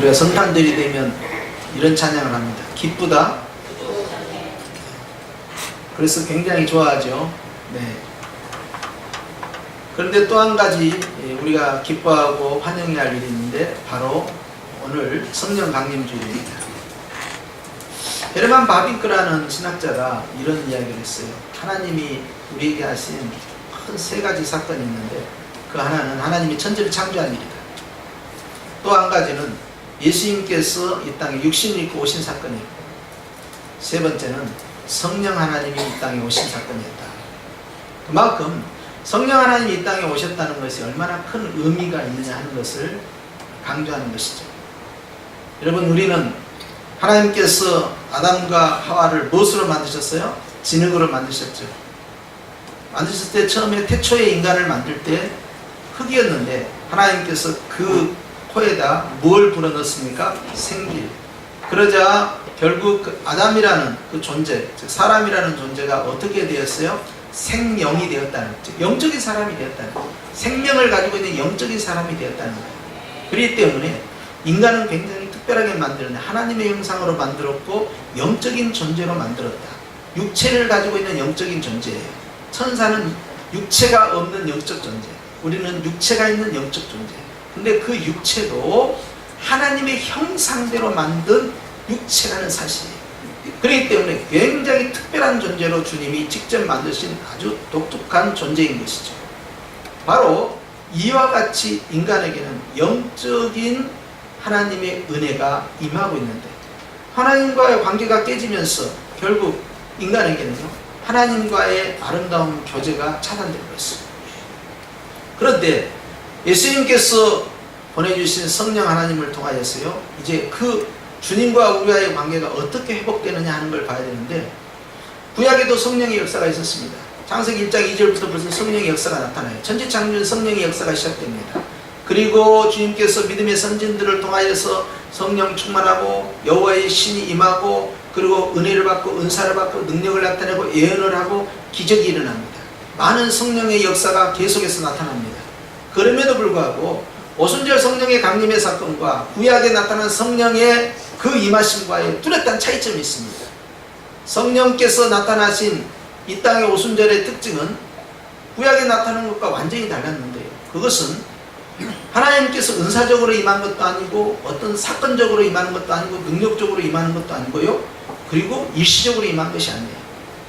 우리가 성탄절이 되면 이런 찬양을 합니다. 기쁘다. 그래서 굉장히 좋아하죠. 네. 그런데 또 한 가지 우리가 기뻐하고 환영해야 할 일이 있는데 바로 오늘 성령 강림주일입니다. 헤르만 바빙크라는 신학자가 이런 이야기를 했어요. 하나님이 우리에게 하신 큰 세 가지 사건이 있는데 그 하나는 하나님이 천지를 창조한 일이다. 또 한 가지는 예수님께서 이 땅에 육신을 입고 오신 사건이고, 세 번째는 성령 하나님이 이 땅에 오신 사건이었다. 그만큼 성령 하나님이 이 땅에 오셨다는 것이 얼마나 큰 의미가 있느냐 하는 것을 강조하는 것이죠. 여러분, 우리는 하나님께서 아담과 하와를 무엇으로 만드셨어요? 진흙으로 만드셨죠. 만드셨을 때 처음에 태초의 인간을 만들 때 흙이었는데 하나님께서 그 코에다 뭘 불어넣습니까? 생길. 그러자 결국 그 아담이라는 그 존재, 즉 사람이라는 존재가 어떻게 되었어요? 생명이 되었다는, 즉 영적인 사람이 되었다는 거예요. 생명을 가지고 있는 영적인 사람이 되었다는 거예요. 그렇기 때문에 인간은 굉장히 특별하게 만들었는데 하나님의 형상으로 만들었고 영적인 존재로 만들었다. 육체를 가지고 있는 영적인 존재예요. 천사는 육체가 없는 영적 존재, 우리는 육체가 있는 영적 존재. 근데 그 육체도 하나님의 형상대로 만든 육체라는 사실이에요. 그렇기 때문에 굉장히 특별한 존재로 주님이 직접 만드신 아주 독특한 존재인 것이죠. 바로 이와 같이 인간에게는 영적인 하나님의 은혜가 임하고 있는데 하나님과의 관계가 깨지면서 결국 인간에게는요, 하나님과의 아름다운 교제가 차단되고 있습니다. 그런데 예수님께서 보내주신 성령 하나님을 통하여서요, 이제 그 주님과 우리와의 관계가 어떻게 회복되느냐 하는 걸 봐야 되는데, 구약에도 성령의 역사가 있었습니다. 창세기 1장 2절부터 벌써 성령의 역사가 나타나요. 천지창조는 성령의 역사가 시작됩니다. 그리고 주님께서 믿음의 선진들을 통하여서 성령 충만하고 여호와의 신이 임하고 그리고 은혜를 받고 은사를 받고 능력을 나타내고 예언을 하고 기적이 일어납니다. 많은 성령의 역사가 계속해서 나타납니다. 그럼에도 불구하고 오순절 성령의 강림의 사건과 구약에 나타난 성령의 그 임하심과의 뚜렷한 차이점이 있습니다. 성령께서 나타나신 이 땅의 오순절의 특징은 구약에 나타난 것과 완전히 달랐는데요, 그것은 하나님께서 은사적으로 임한 것도 아니고 어떤 사건적으로 임하는 것도 아니고 능력적으로 임하는 것도 아니고요, 그리고 일시적으로 임한 것이 아니에요.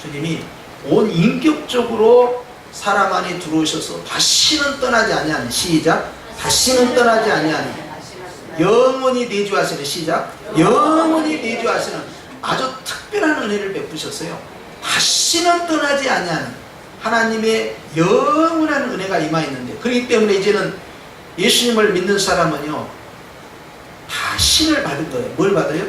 주님이 온 인격적으로 사람 안에 들어오셔서 다시는 떠나지 아니하는, 시작, 다시는 떠나지 아니하는, 영원히 내주하시는, 시작, 영원히 내주하시는 아주 특별한 은혜를 베푸셨어요. 다시는 떠나지 아니하는 하나님의 영원한 은혜가 임하 있는데, 그렇기 때문에 이제는 예수님을 믿는 사람은요, 다 신을 받을 거예요. 뭘 받아요?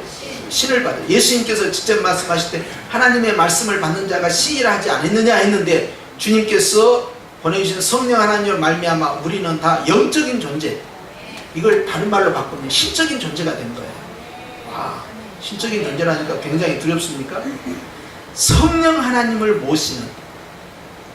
신을 받아요. 예수님께서 직접 말씀하실 때 하나님의 말씀을 받는 자가 시인을 하지 않았느냐 했는데, 주님께서 보내주신 성령 하나님을 말미암아 우리는 다 영적인 존재, 이걸 다른 말로 바꾸면 신적인 존재가 된 거예요. 와, 신적인 존재라니까 굉장히 두렵습니까? 성령 하나님을 모시는,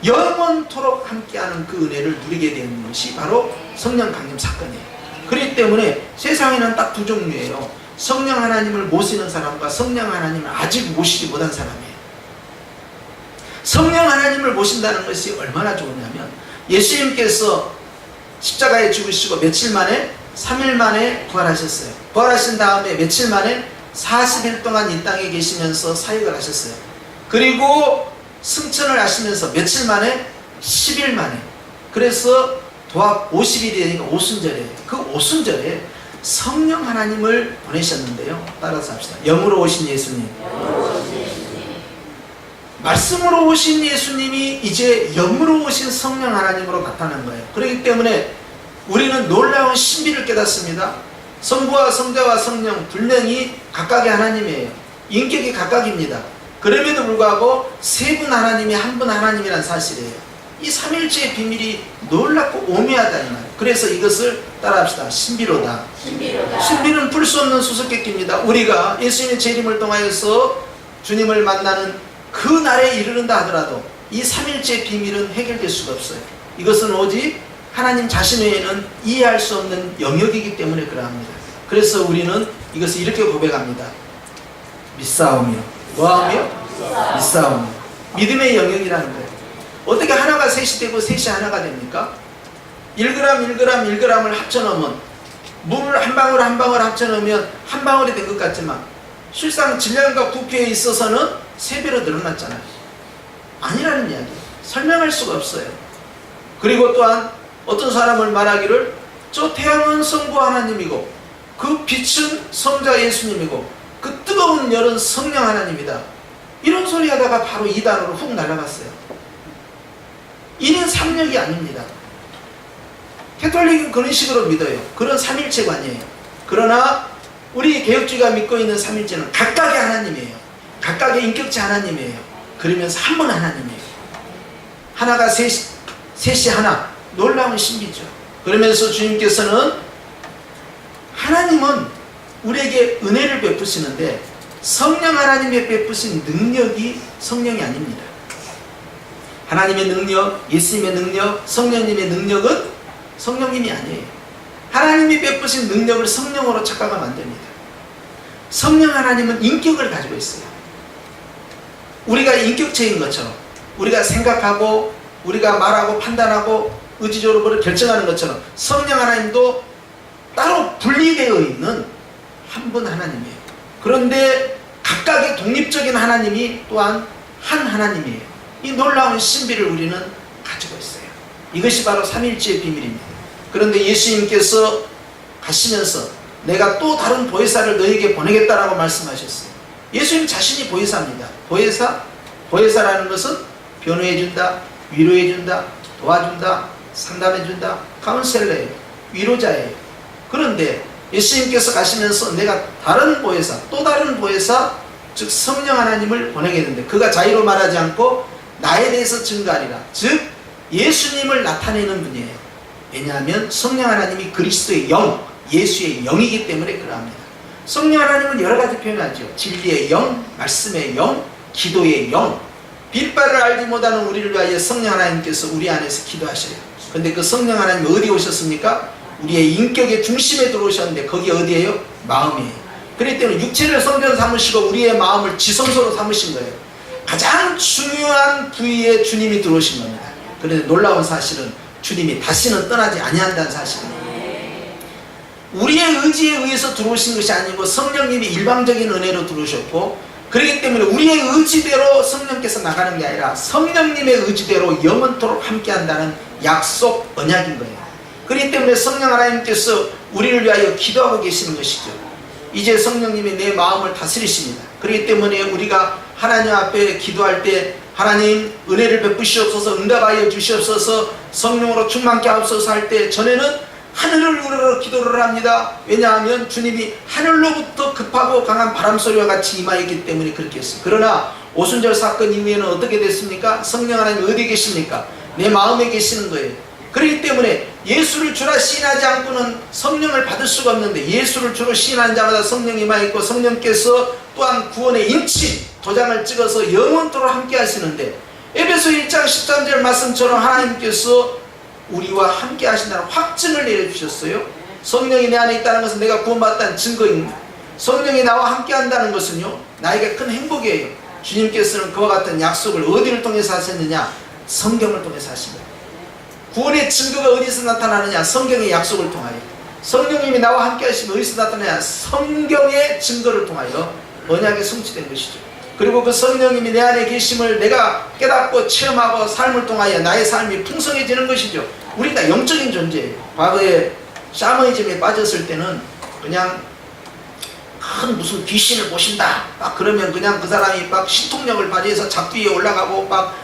영원토록 함께하는 그 은혜를 누리게 되는 것이 바로 성령 강림 사건이에요. 그렇기 때문에 세상에는 딱 두 종류예요. 성령 하나님을 모시는 사람과 성령 하나님을 아직 모시지 못한 사람이에요. 성령 하나님을 모신다는 것이 얼마나 좋으냐면, 예수님께서 십자가에 죽으시고 며칠 만에, 3일 만에 부활하셨어요. 부활하신 다음에 며칠 만에 40일 동안 이 땅에 계시면서 사역을 하셨어요. 그리고 승천을 하시면서 며칠 만에, 10일 만에. 그래서 도합 50일이 되니까 오순절이에요. 그 오순절에 성령 하나님을 보내셨는데요, 따라서 합시다. 영으로 오신 예수님, 말씀으로 오신 예수님이 이제 영으로 오신 성령 하나님으로 나타난 거예요. 그렇기 때문에 우리는 놀라운 신비를 깨닫습니다. 성부와 성자와 성령 두 명이 각각의 하나님이에요. 인격이 각각입니다. 그럼에도 불구하고 세 분 하나님이 한 분 하나님이라는 사실이에요. 이 삼일체의 비밀이 놀랍고 오묘하다는 말이에요. 그래서 이것을 따라합시다. 신비로다. 신비는 풀 수 없는 수수께끼입니다. 우리가 예수님의 재림을 통하여서 주님을 만나는 그 날에 이르른다 하더라도 이 삼일체의 비밀은 해결될 수가 없어요. 이것은 오직 하나님 자신 외에는 이해할 수 없는 영역이기 때문에 그러합니다. 그래서 우리는 이것을 이렇게 고백합니다. 믿사오며 뭐하며? 믿사오며. 믿음의 영역이라는 거예요. 어떻게 하나가 셋이 되고 셋이 하나가 됩니까? 1g, 1g, 1g을 합쳐놓으면, 물을 한 방울 한 방울 합쳐놓으면 한 방울이 된 것 같지만 실상 질량과 부피에 있어서는 3배로 늘어났잖아요. 아니라는 이야기예요. 설명할 수가 없어요. 그리고 또한 어떤 사람을 말하기를 저 태양은 성부 하나님이고 그 빛은 성자 예수님이고 그 뜨거운 열은 성령 하나님이다. 이런 소리 하다가 바로 이단으로 훅 날아갔어요. 이는 삼력이 아닙니다. 캐톨릭은 그런 식으로 믿어요. 그런 삼일체관이에요. 그러나 우리 개혁주의가 믿고 있는 삼일체는 각각의 하나님이에요. 각각의 인격체 하나님이에요. 그러면서 한 분 하나님이에요. 하나가 셋이 하나. 놀라운 신비죠. 그러면서 주님께서는 하나님은 우리에게 은혜를 베푸시는데 성령 하나님의 베푸신 능력이 성령이 아닙니다. 하나님의 능력, 예수님의 능력, 성령님의 능력은 성령님이 아니에요. 하나님이 베푸신 능력을 성령으로 착각하면 안 됩니다. 성령 하나님은 인격을 가지고 있어요. 우리가 인격체인 것처럼 우리가 생각하고 우리가 말하고 판단하고 의지적으로 결정하는 것처럼 성령 하나님도 따로 분리되어 있는 한 분 하나님이에요. 그런데 각각의 독립적인 하나님이 또한 한 하나님이에요. 이 놀라운 신비를 우리는 가지고 있어요. 이것이 바로 삼일체의 비밀입니다. 그런데 예수님께서 가시면서 내가 또 다른 보혜사를 너에게 보내겠다라고 말씀하셨어요. 예수님 자신이 보혜사입니다. 보혜사라는 것은 변호해준다, 위로해준다, 도와준다, 상담해준다, 카운셀러예요. 위로자예요. 그런데 예수님께서 가시면서 내가 다른 보혜사, 또 다른 보혜사, 즉 성령 하나님을 보내겠는데 그가 자의로 말하지 않고 나에 대해서 증거하리라. 즉 예수님을 나타내는 분이에요. 왜냐하면 성령 하나님이 그리스도의 영, 예수의 영이기 때문에 그러합니다. 성령 하나님은 여러 가지 표현하죠. 진리의 영, 말씀의 영, 기도의 영. 빛바를 알지 못하는 우리를 위하여 성령 하나님께서 우리 안에서 기도하셔요. 근데 그 성령 하나님 어디 오셨습니까? 우리의 인격의 중심에 들어오셨는데 거기 어디예요? 마음이에요. 그렇기 때문에 육체를 성전 삼으시고 우리의 마음을 지성소로 삼으신 거예요. 가장 중요한 부위에 주님이 들어오신 겁니다. 그런데 놀라운 사실은 주님이 다시는 떠나지 아니한다는 사실입니다. 우리의 의지에 의해서 들어오신 것이 아니고 성령님이 일방적인 은혜로 들어오셨고, 그렇기 때문에 우리의 의지대로 성령께서 나가는 게 아니라 성령님의 의지대로 영원토록 함께한다는 약속, 언약인 거예요. 그렇기 때문에 성령 하나님께서 우리를 위하여 기도하고 계시는 것이죠. 이제 성령님이 내 마음을 다스리십니다. 그렇기 때문에 우리가 하나님 앞에 기도할 때 하나님 은혜를 베푸시옵소서, 응답하여 주시옵소서, 성령으로 충만케 하옵소서 할 때 전에는 하늘을 우러러 기도를 합니다. 왜냐하면 주님이 하늘로부터 급하고 강한 바람소리와 같이 임하였기 때문에 그렇게 했어요. 그러나 오순절 사건 이후에는 어떻게 됐습니까? 성령 하나님 어디 계십니까? 내 마음에 계시는 거예요. 그렇기 때문에 예수를 주라 시인하지 않고는 성령을 받을 수가 없는데, 예수를 주로 시인하는 자마다 성령이 임하였고 성령께서 또한 구원의 인치 도장을 찍어서 영원토록 함께 하시는데, 에베소 1장 13절 말씀처럼 하나님께서 우리와 함께 하신다는 확증을 내려주셨어요. 성령이 내 안에 있다는 것은 내가 구원받았다는 증거입니다. 성령이 나와 함께 한다는 것은요, 나에게 큰 행복이에요. 주님께서는 그와 같은 약속을 어디를 통해서 하셨느냐? 성경을 통해서 하십니다. 구원의 증거가 어디서 나타나느냐? 성경의 약속을 통하여. 성령님이 나와 함께 하시면 어디서 나타나냐? 성경의 증거를 통하여 언약이 성취된 것이죠. 그리고 그 성령님이 내 안에 계심을 내가 깨닫고 체험하고 삶을 통하여 나의 삶이 풍성해지는 것이죠. 우리 다 영적인 존재예요. 과거에 샤머니즘에 빠졌을 때는 그냥 큰 무슨 귀신을 보신다 막 그러면 그냥 그 사람이 막 신통력을 발휘해서 잡귀 위에 올라가고 막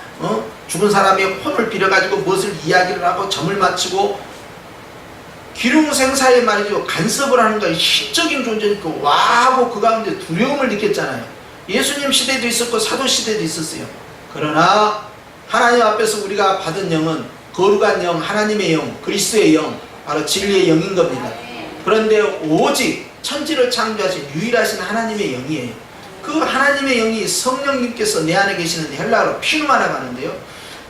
죽은 사람의 혼을 빌어가지고 무엇을 이야기를 하고 점을 맞추고 기륭생사에 말이죠, 간섭을 하는 거예요. 신적인 존재니까 와하고 그 가운데 두려움을 느꼈잖아요. 예수님 시대도 있었고 사도 시대도 있었어요. 그러나 하나님 앞에서 우리가 받은 영은 거룩한 영, 하나님의 영, 그리스도의 영, 바로 진리의 영인 겁니다. 그런데 오직 천지를 창조하신 유일하신 하나님의 영이에요. 그 하나님의 영이 성령님께서 내 안에 계시는데 헬라어로 피누마라고 하는데요,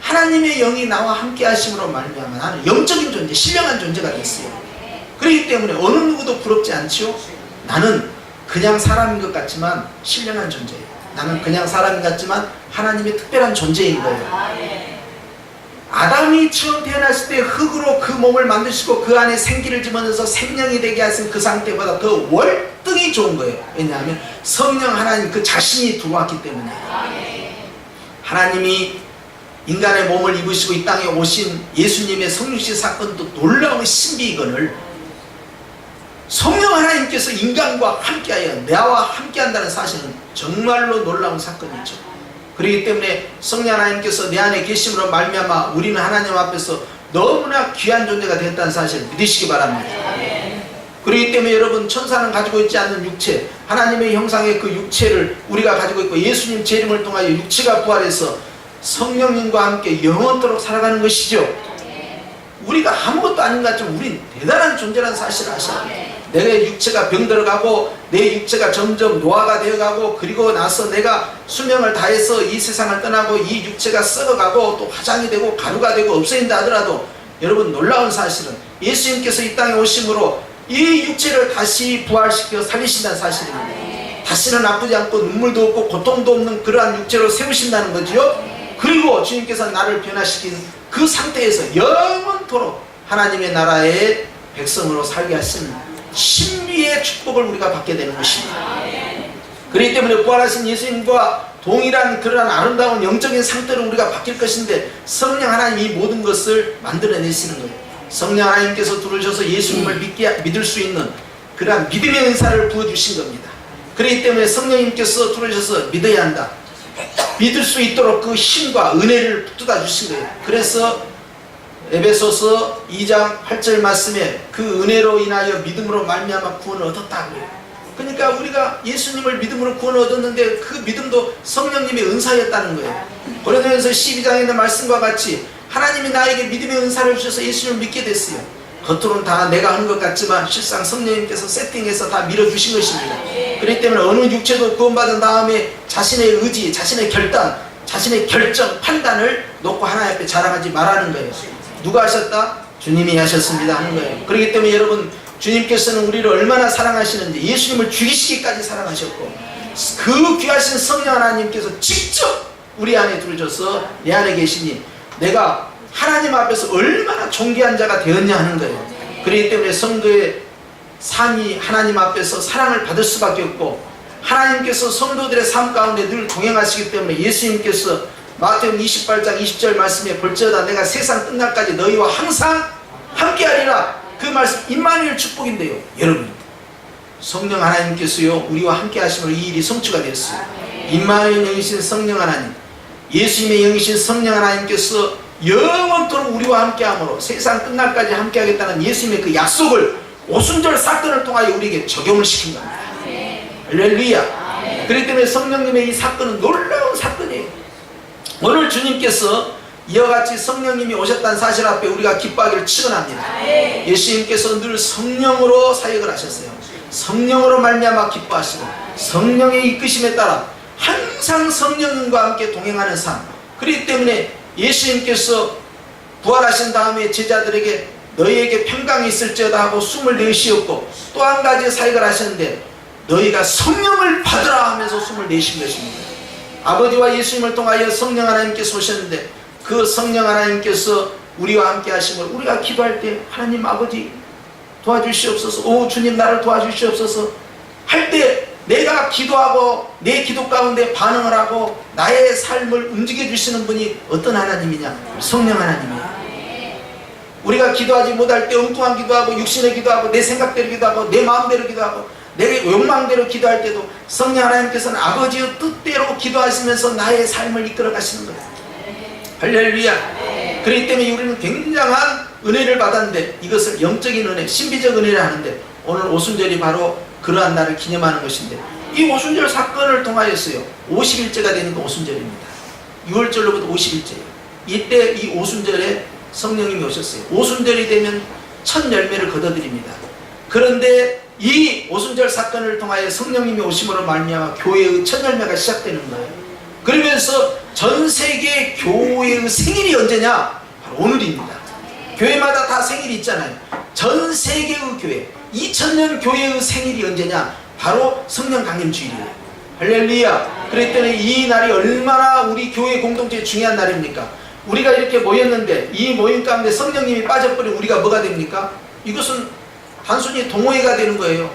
하나님의 영이 나와 함께 하심으로 말미암아 나는 영적인 존재, 신령한 존재가 됐어요. 그렇기 때문에 어느 누구도 부럽지 않지요. 나는 그냥 사람인 것 같지만 신령한 존재예요. 나는 그냥 사람인 것 같지만 하나님의 특별한 존재인 거예요. 아담이 처음 태어났을 때 흙으로 그 몸을 만드시고 그 안에 생기를 집어넣어서 생명이 되게 하신 그 상태보다 더 월등히 좋은 거예요. 왜냐하면 성령 하나님 그 자신이 들어왔기 때문에. 하나님이 인간의 몸을 입으시고 이 땅에 오신 예수님의 성육신 사건도 놀라운 신비이거늘 성령 하나님께서 인간과 함께하여 나와 함께한다는 사실은 정말로 놀라운 사건이죠. 그렇기 때문에 성령 하나님께서 내 안에 계심으로 말미암아 우리는 하나님 앞에서 너무나 귀한 존재가 됐다는 사실을 믿으시기 바랍니다. 그렇기 때문에 여러분, 천사는 가지고 있지 않는 육체, 하나님의 형상의 그 육체를 우리가 가지고 있고 예수님 재림을 통하여 육체가 부활해서 성령님과 함께 영원토록 살아가는 것이죠. 우리가 아무것도 아닌 것 같지만 우린 대단한 존재라는 사실을 아셔야 돼요. 내 육체가 병들어가고 내 육체가 점점 노화가 되어가고 그리고 나서 내가 수명을 다해서 이 세상을 떠나고 이 육체가 썩어가고 또 화장이 되고 가루가 되고 없어진다 하더라도 여러분, 놀라운 사실은 예수님께서 이 땅에 오심으로 이 육체를 다시 부활시켜 살리신다는 사실입니다. 다시는 아프지 않고 눈물도 없고 고통도 없는 그러한 육체로 세우신다는 거지요. 그리고 주님께서 나를 변화시킨 그 상태에서 영원토록 하나님의 나라의 백성으로 살게 하신 신비의 축복을 우리가 받게 되는 것입니다. 그렇기 때문에 부활하신 예수님과 동일한 그러한 아름다운 영적인 상태로 우리가 바뀔 것인데 성령 하나님이 모든 것을 만들어내시는 거예요. 성령 하나님께서 들어오셔서 예수님을 믿을 수 있는 그러한 믿음의 은사를 부어주신 겁니다. 그렇기 때문에 성령님께서 들어오셔서 믿어야 한다. 믿을 수 있도록 그 힘과 은혜를 붙들어 주신 거예요. 그래서 에베소서 2장 8절 말씀에 그 은혜로 인하여 믿음으로 말미암아 구원을 얻었다고 해요. 그러니까 우리가 예수님을 믿음으로 구원을 얻었는데 그 믿음도 성령님의 은사였다는 거예요. 고린도전서 12장에 있는 말씀과 같이 하나님이 나에게 믿음의 은사를 주셔서 예수님을 믿게 됐어요. 겉으로는 다 내가 하는 것 같지만 실상 성령님께서 세팅해서 다 밀어주신 것입니다. 그렇기 때문에 어느 육체도 구원받은 다음에 자신의 의지, 자신의 결단, 자신의 결정, 판단을 놓고 하나님 앞에 자랑하지 말라는 거예요. 누가 하셨다? 주님이 하셨습니다 하는 거예요. 그렇기 때문에 여러분, 주님께서는 우리를 얼마나 사랑하시는지 예수님을 죽이시기까지 사랑하셨고 그 귀하신 성령 하나님께서 직접 우리 안에 들어오셔서 내 안에 계시니 내가 하나님 앞에서 얼마나 존귀한 자가 되었냐 하는 거예요. 그렇기 때문에 성도의 삶이 하나님 앞에서 사랑을 받을 수밖에 없고 하나님께서 성도들의 삶 가운데 늘 동행하시기 때문에 예수님께서 마태복음 28장 20절 말씀에 볼지어다 내가 세상 끝날까지 너희와 항상 함께하리라. 그 말씀 임마누엘 축복인데요. 여러분, 성령 하나님께서요 우리와 함께 하심으로 이 일이 성취가 되었어요. 임마누엘 영이신 성령 하나님, 예수님의 영이신 성령 하나님께서 영원토록 우리와 함께함으로 세상 끝날까지 함께하겠다는 예수님의 그 약속을 오순절 사건을 통하여 우리에게 적용을 시킨 겁니다. 할렐루야. 그렇기 때문에 성령님의 이 사건은 놀라운 사건이에요. 오늘 주님께서 이와 같이 성령님이 오셨다는 사실 앞에 우리가 기뻐하기를 축원합니다. 예수님께서 늘 성령으로 사역을 하셨어요. 성령으로 말미암아 기뻐하시고 성령의 이끄심에 따라 항상 성령님과 함께 동행하는 삶. 그렇기 때문에 예수님께서 부활하신 다음에 제자들에게 너희에게 평강이 있을지어다 하고 숨을 내쉬었고 또 한 가지 사역을 하셨는데 너희가 성령을 받으라 하면서 숨을 내쉰 것입니다. 아버지와 예수님을 통하여 성령 하나님께서 오셨는데 그 성령 하나님께서 우리와 함께 하심을 우리가 기도할 때 하나님 아버지 도와주시옵소서, 오 주님 나를 도와주시옵소서 할 때 내가 기도하고 내 기도 가운데 반응을 하고 나의 삶을 움직여 주시는 분이 어떤 하나님이냐? 성령 하나님이에요. 우리가 기도하지 못할 때 엉뚱한 기도하고 육신의 기도하고 내 생각대로 기도하고 내 마음대로 기도하고 내 욕망대로 기도할 때도 성령 하나님께서는 아버지의 뜻대로 기도하시면서 나의 삶을 이끌어 가시는 거예요. 할렐루야. 그렇기 때문에 우리는 굉장한 은혜를 받았는데 이것을 영적인 은혜, 신비적 은혜를 하는데 오늘 오순절이 바로 그러한 날을 기념하는 것인데 이 오순절 사건을 통하여서요 50일째가 되는 게 오순절입니다. 6월절로부터 50일째예요. 이때 이 오순절에 성령님이 오셨어요. 오순절이 되면 첫 열매를 거둬들입니다. 그런데 이 오순절 사건을 통하여 성령님이 오심으로 말미암아 교회의 첫 열매가 시작되는 거예요. 그러면서 전 세계 교회의 생일이 언제냐? 바로 오늘입니다. 교회마다 다 생일이 있잖아요. 전 세계의 교회, 2000년 교회의 생일이 언제냐? 바로 성령 강림 주일이에요. 할렐루야. 그랬더니 이 날이 얼마나 우리 교회 공동체에 중요한 날입니까? 우리가 이렇게 모였는데 이 모임 가운데 성령님이 빠져버리면 우리가 뭐가 됩니까? 이것은 단순히 동호회가 되는 거예요.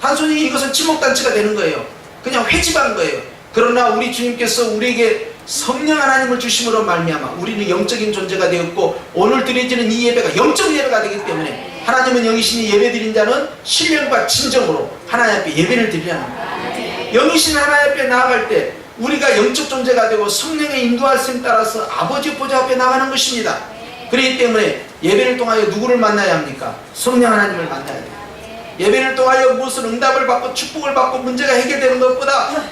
단순히 이것은 친목단체가 되는 거예요. 그냥 회집한 거예요. 그러나 우리 주님께서 우리에게 성령 하나님을 주심으로 말미암아 우리는 영적인 존재가 되었고, 오늘 드려지는 이 예배가 영적 예배가 되기 때문에 하나님은 영이신이 예배드린 자는 신령과 진정으로 하나님 앞에 예배를 드리라는 거예요. 영이신 하나님 앞에 나아갈 때 우리가 영적 존재가 되고 성령의 인도하심에 따라서 아버지 보좌 앞에 나가는 것입니다. 그렇기 때문에 예배를 통하여 누구를 만나야 합니까? 성령 하나님을 만나야 돼요. 예배를 통하여 무슨 응답을 받고 축복을 받고 문제가 해결되는 것보다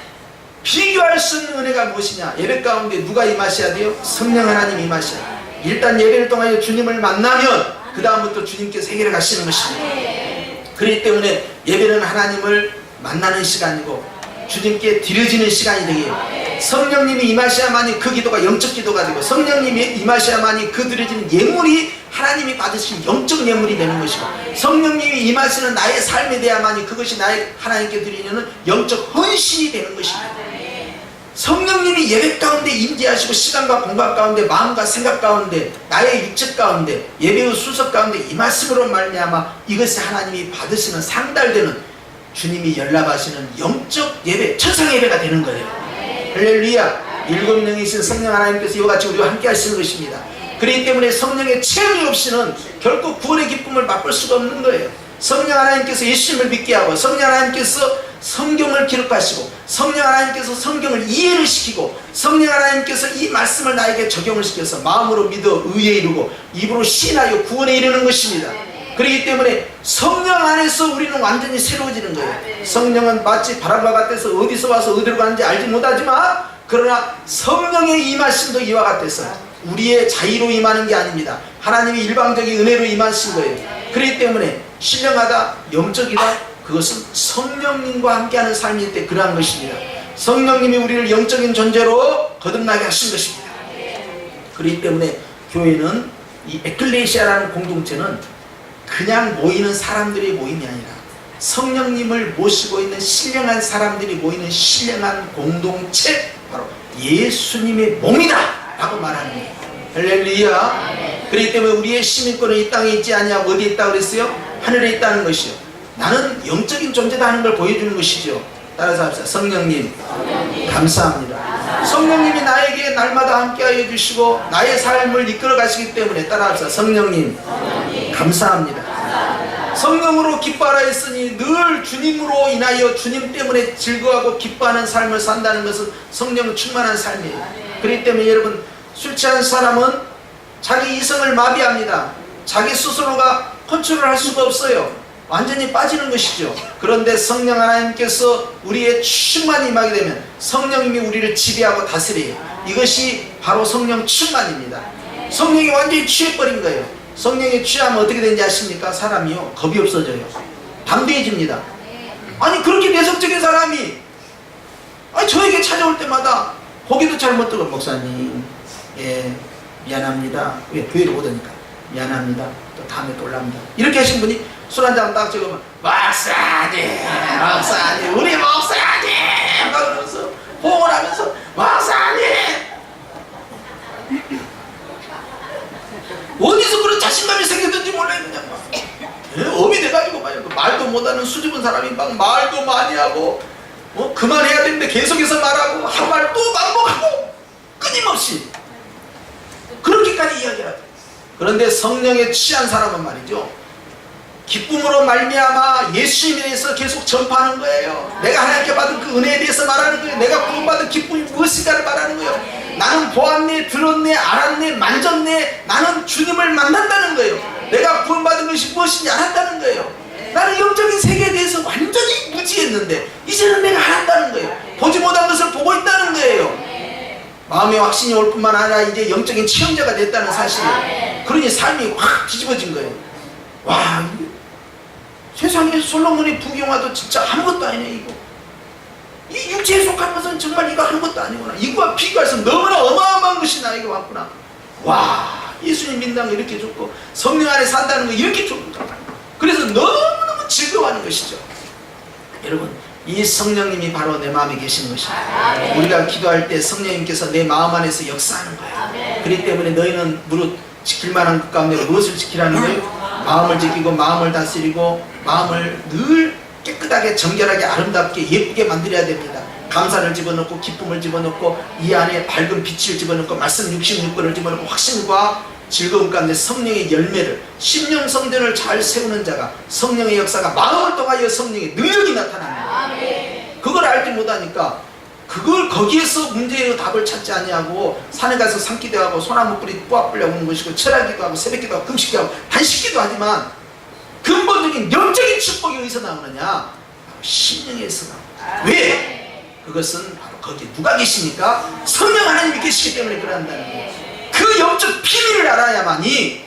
비교할 수 없는 은혜가 무엇이냐? 예배 가운데 누가 임하셔야 돼요? 성령 하나님 임하셔야 돼요. 일단 예배를 통하여 주님을 만나면 그 다음부터 주님께서 해결해 가시는 것입니다. 그렇기 때문에 예배는 하나님을 만나는 시간이고 주님께 드려지는 시간이 되게요. 성령님이 임하셔야만이 그 기도가 영적 기도가 되고, 성령님이 임하셔야만이 그 드려지는 예물이 하나님이 받으신 영적 예물이 되는 것이고, 성령님이 임하시는 나의 삶에 대해야만이 그것이 나의 하나님께 드리는 영적 헌신이 되는 것입니다. 성령님이 예배 가운데 임재하시고 시간과 공간 가운데 마음과 생각 가운데 나의 육체 가운데 예배의 수석 가운데 임하심으로 말미암아 이것이 하나님이 받으시는 상달되는 주님이 연락하시는 영적 예배, 천상 예배가 되는 거예요. 할렐루야. 일곱 명이신 성령 하나님께서 이와 같이 우리와 함께 하시는 것입니다. 그렇기 때문에 성령의 체험이 없이는 결코 구원의 기쁨을 맛볼 수가 없는 거예요. 성령 하나님께서 예수님을 믿게 하고, 성령 하나님께서 성경을 기록하시고, 성령 하나님께서 성경을 이해를 시키고, 성령 하나님께서 이 말씀을 나에게 적용을 시켜서 마음으로 믿어 의에 이르고 입으로 시인하여 구원에 이르는 것입니다. 그렇기 때문에 성령 안에서 우리는 완전히 새로워지는 거예요. 성령은 마치 바람과 같아서 어디서 와서 어디로 가는지 알지 못하지만, 그러나 성령의 임하심도 이와 같아서 우리의 자의로 임하는 게 아닙니다. 하나님이 일방적인 은혜로 임하신 거예요. 그렇기 때문에 신령하다, 영적이다, 그것은 성령님과 함께하는 삶일 때 그러한 것입니다. 성령님이 우리를 영적인 존재로 거듭나게 하신 것입니다. 그렇기 때문에 교회는, 이 에클레시아라는 공동체는 그냥 모이는 사람들이 모임이 아니라 성령님을 모시고 있는 신령한 사람들이 모이는 신령한 공동체, 바로 예수님의 몸이다 라고 말하는 거예요. 할렐루야. 그렇기 때문에 우리의 시민권은 이 땅에 있지 아니하고 어디에 있다고 그랬어요? 하늘에 있다는 것이요. 나는 영적인 존재다 하는 걸 보여주는 것이죠. 따라서 합시다. 성령님 감사합니다. 성령님이 나에게 날마다 함께하여 주시고 나의 삶을 이끌어 가시기 때문에 따라합시다. 성령님 감사합니다. 성령으로 기뻐하라 했으니 늘 주님으로 인하여 주님 때문에 즐거워하고 기뻐하는 삶을 산다는 것은 성령 충만한 삶이에요. 그렇기 때문에 여러분, 술 취한 사람은 자기 이성을 마비합니다. 자기 스스로가 컨트롤할 수가 없어요. 완전히 빠지는 것이죠. 그런데 성령 하나님께서 우리의 충만이 임하게 되면 성령님이 우리를 지배하고 다스려요. 이것이 바로 성령 충만입니다. 성령이 완전히 취해버린 거예요. 성령이 취하면 어떻게 되는지 아십니까? 사람이요, 겁이 없어져요. 담대해집니다. 아니, 그렇게 내성적인 사람이 저에게 찾아올 때마다 고개도 잘 못 들고, 목사님, 예, 미안합니다. 왜? 교회를 오더니까 미안합니다. 또 다음에 또 올랍니다. 이렇게 하신 분이 술 한잔 딱 적으면 목사님, 목사님, 우리 목사님 막 그러면서 호응을 하면서 목사님, 어디서 그런 자신감이 생겼는지 몰라요. 그냥 업이 돼가지고 말도 못하는 수줍은 사람이 막 말도 많이 하고, 그만해야 되는데 계속해서 말하고 한 말 또 반복하고 끊임없이 그렇게까지 이야기를 하죠. 그런데 성령에 취한 사람은 말이죠, 기쁨으로 말미암아 예수님에 대해서 계속 전파하는 거예요. 내가 하나님께 받은 그 은혜에 대해서 말하는 거예요. 내가 구원받은 기쁨이 무엇인가를 말하는 거예요. 나는 보았네, 들었네, 알았네, 만졌네. 나는 주님을 만난다는 거예요. 내가 구원받은 것이 무엇인지 알았다는 거예요. 나는 영적인 세계에 대해서 완전히 무지했는데 이제는 내가 알았다는 거예요. 보지 못한 것을 보고 있다는 거예요. 마음의 확신이 올 뿐만 아니라 이제 영적인 체험자가 됐다는 사실이에요. 그러니 삶이 확 뒤집어진 거예요. 와, 세상에 솔로몬의 부경화도 진짜 아무것도 아니네. 이거 이 육체에 속한 것은 정말 이거 아무것도 아니구나. 이거와 비교해서 너무나 어마어마한 것이 나에게 왔구나. 와, 예수님 믿는다는 거 이렇게 좋고 성령 안에 산다는 거 이렇게 좋고 그래서 너무너무 즐거워하는 것이죠. 여러분 이 성령님이 바로 내 마음에 계시는 것입니다. 우리가 기도할 때 성령님께서 내 마음 안에서 역사하는 거예요. 그렇기 때문에 너희는 무릇 지킬 만한 것 가운데 무엇을 지키라는 거예요? 마음을 지키고 마음을 다스리고 마음을 늘 깨끗하게 정결하게 아름답게 예쁘게 만들어야 됩니다. 감사를 집어넣고 기쁨을 집어넣고 이 안에 밝은 빛을 집어넣고 말씀 66권을 집어넣고 확신과 즐거움 가운데 성령의 열매를 심령 성전을 잘 세우는 자가 성령의 역사가 마음을 통하여 성령의 능력이 나타납니다. 그걸 알지 못하니까 그걸 거기에서 문제의 답을 찾지 아니하고 산에 가서 산기도하고 소나무 뿌리 뿌아뿌려고 하는 것이고 철학기도 하고 새벽기도 하고 금식기도 하고 단식기도 하지만 근본적인 영적인 축복이 어디서 나오느냐? 심령에서 나옵니다. 왜? 그것은 바로 거기에 누가 계시니까? 성령 하나님이 계시기 때문에 그런다는 거예요. 그 영적 비밀을 알아야만이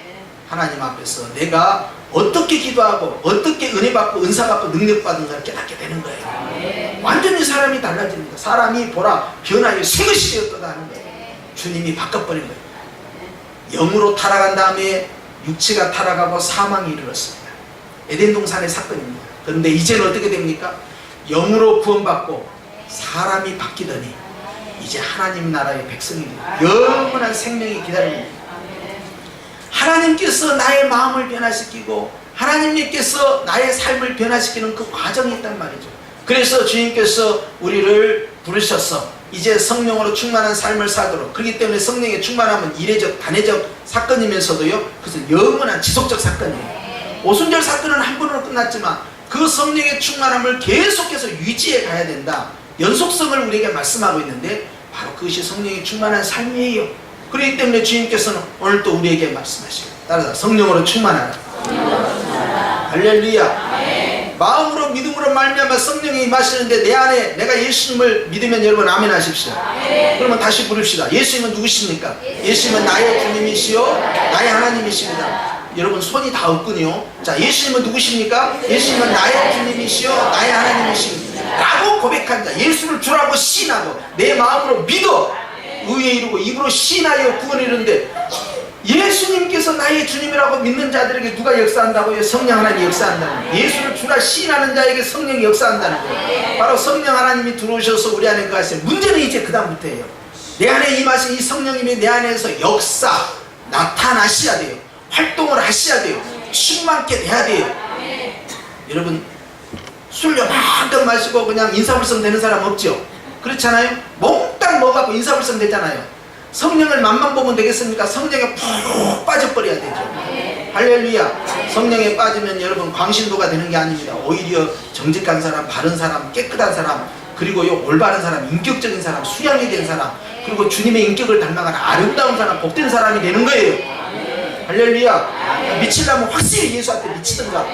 하나님 앞에서 내가 어떻게 기도하고 어떻게 은혜 받고 은사 받고 능력 받은가를 깨닫게 되는 거예요. 완전히 사람이 달라집니다. 사람이 보라 변화여 새 것이 되었다 하는 거예요. 주님이 바꿔버린 거예요. 영으로 타락한 다음에 육체가 타락하고 사망이 이르렀습니다. 에덴 동산의 사건입니다. 그런데 이제는 어떻게 됩니까? 영으로 구원받고 사람이 바뀌더니 이제 하나님 나라의 백성이 영원한 생명이 기다립니다. 하나님께서 나의 마음을 변화시키고 하나님께서 나의 삶을 변화시키는 그 과정이 있단 말이죠. 그래서 주님께서 우리를 부르셔서 이제 성령으로 충만한 삶을 살도록, 그렇기 때문에 성령의 충만함은 이례적 단회적 사건이면서도요 그것은 영원한 지속적 사건이에요. 오순절 사건은 한 번으로 끝났지만 그 성령의 충만함을 계속해서 유지해 가야 된다. 연속성을 우리에게 말씀하고 있는데 바로 그것이 성령의 충만한 삶이에요. 그렇기 때문에 주님께서는 오늘 또 우리에게 말씀하시고 따라서 성령으로 충만하라. 할렐루야. 마음으로 믿음으로 말미암아 성령이 임하시는데 내 안에 내가 예수님을 믿으면 여러분 아멘 하십시오. 그러면 다시 부릅시다. 예수님은 누구십니까? 예수님은 나의 주님이시요 나의 하나님이십니다. 여러분 손이 다 없군요. 자, 예수님은 누구십니까? 예수님은 나의 주님이시요 나의 하나님이십니다 라고 고백한 자, 예수를 주라고 시인하고 내 마음으로 믿어 의에 이르고 입으로 시인하여 구원을 이루는데 예수님께서 나의 주님이라고 믿는 자들에게 누가 역사한다고요? 성령 하나님이 역사한다는 거예요. 예수를 주라 시인하는 자에게 성령이 역사한다는 거예요. 바로 성령 하나님이 들어오셔서 우리 안에 거하세요. 문제는 이제 그 다음부터예요. 내 안에 임하신 이 성령님이 내 안에서 역사 나타나셔야 돼요. 활동을 하셔야 돼요. 충만케 돼야 돼요. 여러분 술 요만큼 마시고 그냥 인사불성 되는 사람 없죠? 그렇잖아요? 몽땅 먹어갖고 인사불성 되잖아요. 성령을 맛만 보면 되겠습니까? 성령에 푹 빠져버려야 되죠. 할렐루야. 성령에 빠지면 여러분 광신도가 되는 게 아닙니다. 오히려 정직한 사람, 바른 사람, 깨끗한 사람, 그리고요 올바른 사람, 인격적인 사람, 수양이 된 사람, 그리고 주님의 인격을 닮아가는 아름다운 사람, 복된 사람이 되는 거예요. 할렐루야. 미치려면 확실히 예수한테 미치든가,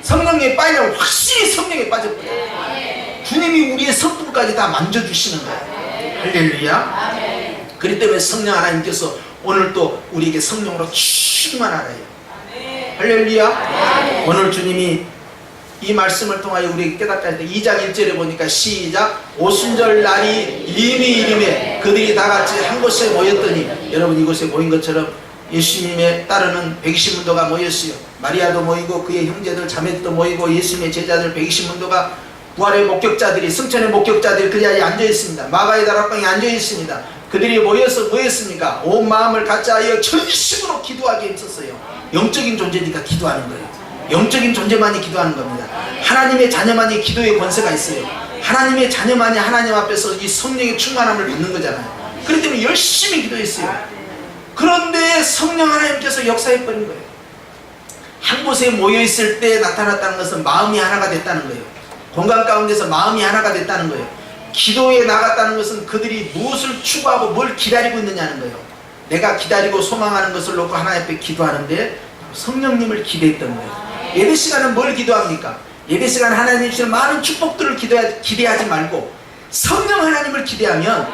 성령에 빠지려면 확실히 성령에 빠져버려요. 주님이 우리의 성품까지 다 만져주시는 거예요. 할렐루야. 그렇기 때문에 성령 하나님께서 오늘 또 우리에게 성령으로 충만하라요. 할렐루야. 오늘 주님이 이 말씀을 통하여 우리에게 깨닫게 할 때 2장 1절에 보니까 시작. 오순절 날이 이름에 그들이 다 같이 한 곳에 모였더니, 여러분 이곳에 모인 것처럼 예수님의 따르는 120문도가 모였어요. 마리아도 모이고 그의 형제들 자매들도 모이고 예수님의 제자들 120문도가 부활의 목격자들이, 승천의 목격자들이 그 자리에 앉아있습니다. 마가의 다락방에 앉아있습니다. 그들이 모여서 뭐 했습니까? 온 마음을 같이하여 전심으로 기도하게 힘썼어요. 영적인 존재니까 기도하는 거예요. 영적인 존재만이 기도하는 겁니다. 하나님의 자녀만이 기도의 권세가 있어요. 하나님의 자녀만이 하나님 앞에서 이 성령의 충만함을 받는 거잖아요. 그렇기 때문에 열심히 기도했어요. 그런데 성령 하나님께서 역사해버린 거예요. 한 곳에 모여있을 때 나타났다는 것은 마음이 하나가 됐다는 거예요. 공간 가운데서 마음이 하나가 됐다는 거예요. 기도에 나갔다는 것은 그들이 무엇을 추구하고 뭘 기다리고 있느냐는 거예요. 내가 기다리고 소망하는 것을 놓고 하나님 앞에 기도하는데 성령님을 기대했던 거예요. 예배 시간은 뭘 기도합니까? 예배 시간 하나님 주시는 많은 축복들을 기대하지 말고 성령 하나님을 기대하면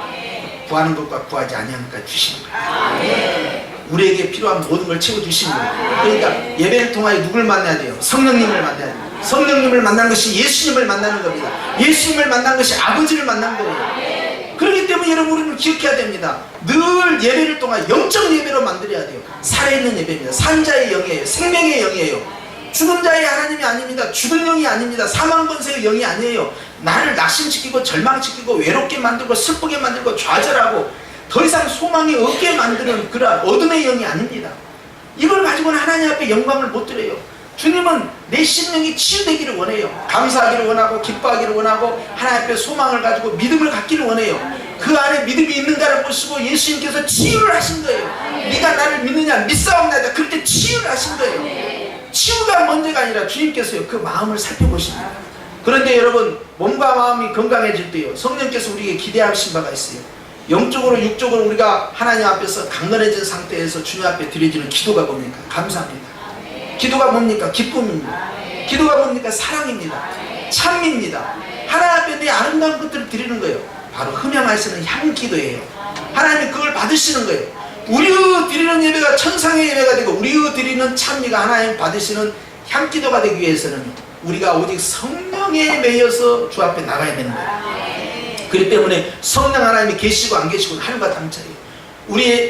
구하는 것과 구하지 아니하는 것과 주시는 거예요. 우리에게 필요한 모든 걸 채워주시는 거예요. 그러니까 예배를 통하여 누굴 만나야 돼요? 성령님을 만나야 돼요. 성령님을 만난 것이 예수님을 만나는 겁니다. 예수님을 만난 것이 아버지를 만난 거예요. 그렇기 때문에 여러분 우리는 기억해야 됩니다. 늘 예배를 통한 영적 예배로 만들어야 돼요. 살아있는 예배입니다. 산자의 영이에요. 생명의 영이에요. 죽은 자의 하나님이 아닙니다. 죽은 영이 아닙니다. 사망 권세의 영이 아니에요. 나를 낙심시키고 절망시키고 외롭게 만들고 슬프게 만들고 좌절하고 더 이상 소망이 없게 만드는 그런 어둠의 영이 아닙니다. 이걸 가지고는 하나님 앞에 영광을 못 드려요. 주님은 내 심령이 치유되기를 원해요. 감사하기를 원하고 기뻐하기를 원하고 하나님 앞에 소망을 가지고 믿음을 갖기를 원해요. 그 안에 믿음이 있는가를 보시고 예수님께서 치유를 하신 거예요. 네가 나를 믿느냐 믿사옵나이다. 그때 치유를 하신 거예요. 치유가 문제가 아니라 주님께서요 그 마음을 살펴보십니다. 그런데 여러분 몸과 마음이 건강해질 때요 성령께서 우리에게 기대하신 바가 있어요. 영적으로 육적으로 우리가 하나님 앞에서 강건해진 상태에서 주님 앞에 드려지는 기도가 뭡니까? 감사합니다. 기도가 뭡니까? 기쁨입니다. 기도가 뭡니까? 사랑입니다. 찬미입니다. 하나님 앞에 내 아름다운 것들을 드리는 거예요. 바로 흠양하시는 향기도예요. 하나님이 그걸 받으시는 거예요. 우리의 드리는 예배가 천상의 예배가 되고 우리의 드리는 찬미가 하나님 받으시는 향기도가 되기 위해서는 우리가 오직 성령에 매여서 주 앞에 나가야 되는 거예요. 그렇기 때문에 성령 하나님이 계시고 안 계시고 하늘과 땅 차이에요.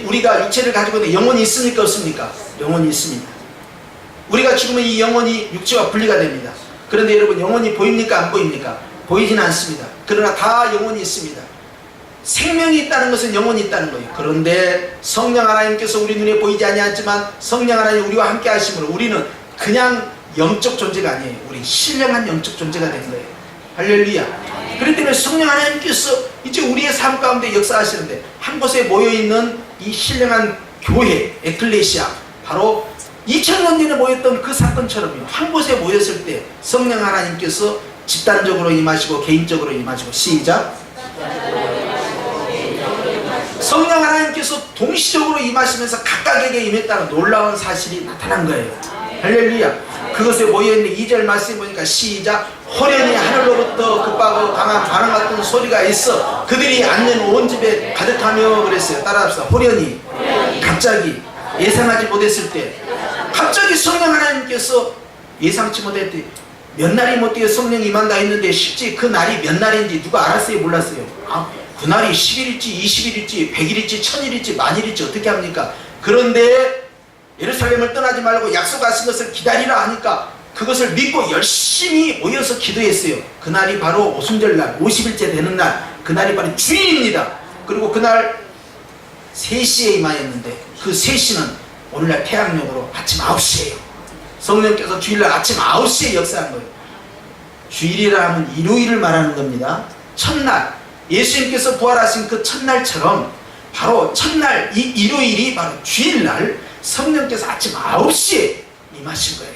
우리가 육체를 가지고 있는 영혼이 있습니까? 없습니까? 영혼이 있습니다. 우리가 죽으면 이 영혼이 육체와 분리가 됩니다. 그런데 여러분 영혼이 보입니까? 안 보입니까? 보이지는 않습니다. 그러나 다 영혼이 있습니다. 생명이 있다는 것은 영혼이 있다는 거예요. 그런데 성령 하나님께서 우리 눈에 보이지 아니하지만 성령 하나님 우리와 함께 하심으로 우리는 그냥 영적 존재가 아니에요. 우리 신령한 영적 존재가 된 거예요. 할렐루야. 그렇기 때문에 성령 하나님께서 이제 우리의 삶 가운데 역사하시는데 한 곳에 모여있는 이 신령한 교회 에클레시아 바로 2000년 전에 모였던 그 사건처럼요 한 곳에 모였을 때 성령 하나님께서 집단적으로 임하시고 개인적으로 임하시고 시작 성령 하나님께서 동시적으로 임하시면서 각각에게 임했다는 놀라운 사실이 나타난 거예요. 할렐루야. 그것에 모여있는 2절 말씀에 보니까 시작 호련히 하늘로부터 급하고 강한 바람 같은 소리가 있어 그들이 앉는 온 집에 가득하며 그랬어요. 따라합시다. 호련히 갑자기 예상하지 못했을 때 갑자기 성령 하나님께서 예상치 못할 때 몇 날이 못 되어 성령이 임한다 했는데 실제 그 날이 몇 날인지 누가 알았어요? 몰랐어요? 그 날이 10일일지 20일일지 100일일지 1000일일지 만일일지 어떻게 합니까? 그런데 예루살렘을 떠나지 말고 약속하신 것을 기다리라 하니까 그것을 믿고 열심히 모여서 기도했어요. 그날이 바로 오순절날 50일째 되는 날 그날이 바로 주일입니다. 그리고 그날 3시에 임하였는데 그 3시는 오늘날 태양력으로 아침 9시예요. 성령께서 주일날 아침 9시에 역사한 거예요. 주일이라 하면 일요일을 말하는 겁니다. 첫날 예수님께서 부활하신 그 첫날처럼 바로 첫날 이 일요일이 바로 주일날 성령께서 아침 9시에 임하신 거예요.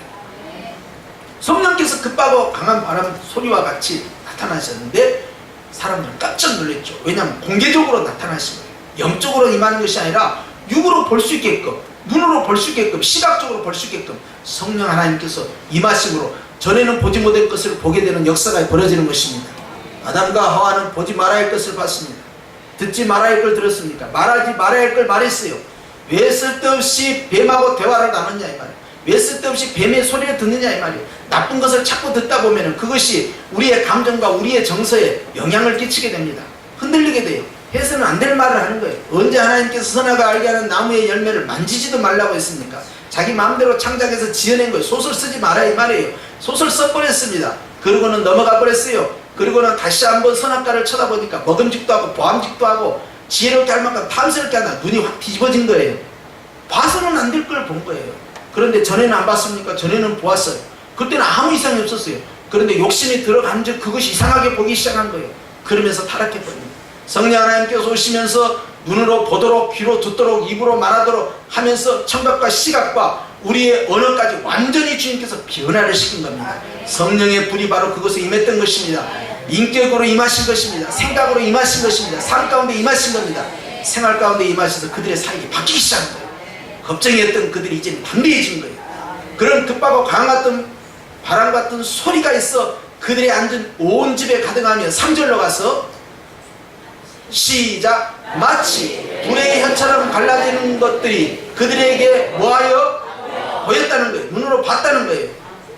성령께서 급하고 강한 바람 소리와 같이 나타나셨는데 사람들은 깜짝 놀랐죠. 왜냐하면 공개적으로 나타나신 거예요. 영적으로 임하는 것이 아니라 육으로 볼 수 있게끔 눈으로 볼 수 있게끔 시각적으로 볼 수 있게끔 성령 하나님께서 임하심으로 전에는 보지 못할 것을 보게 되는 역사가 벌어지는 것입니다. 아담과 하와는 보지 말아야 할 것을 봤습니다. 듣지 말아야 할 걸 들었습니까? 말하지 말아야 할 걸 말했어요. 왜 쓸데없이 뱀하고 대화를 나눴냐 이 말이에요. 왜 쓸데없이 뱀의 소리를 듣느냐 이 말이에요. 나쁜 것을 자꾸 듣다 보면 그것이 우리의 감정과 우리의 정서에 영향을 끼치게 됩니다. 흔들리게 돼요. 해서는 안 될 말을 하는 거예요. 언제 하나님께서 선악을 알게 하는 나무의 열매를 만지지도 말라고 했습니까? 자기 마음대로 창작해서 지어낸 거예요. 소설 쓰지 마라 이 말이에요. 소설 써버렸습니다. 그러고는 넘어가 버렸어요. 그리고는 다시 한번 선악과를 쳐다보니까 먹음직도 하고 보암직도 하고 지혜롭게 할 만큼 탐스럽게 하다 눈이 확 뒤집어진 거예요. 봐서는 안 될 걸 본 거예요. 그런데 전에는 안 봤습니까? 전에는 보았어요. 그때는 아무 이상이 없었어요. 그런데 욕심이 들어간 즉 그것이 이상하게 보기 시작한 거예요. 그러면서 타락해버립니다. 성령 하나님께서 오시면서 눈으로 보도록 귀로 듣도록 입으로 말하도록 하면서 청각과 시각과 우리의 언어까지 완전히 주님께서 변화를 시킨 겁니다. 성령의 불이 바로 그것에 임했던 것입니다. 인격으로 임하신 것입니다. 생각으로 임하신 것입니다. 삶 가운데 임하신 겁니다. 생활 가운데 임하셔서 그들의 삶이 바뀌기 시작한 거예요. 걱정했던 그들이 이제 담대해진 거예요. 그런 급하고 강한 같은 바람 같은 소리가 있어 그들이 앉은 온 집에 가득하며 3절로 가서 시작 마치 불의 혀처럼 갈라지는 것들이 그들에게 뭐하여 보였다는 거예요. 눈으로 봤다는 거예요.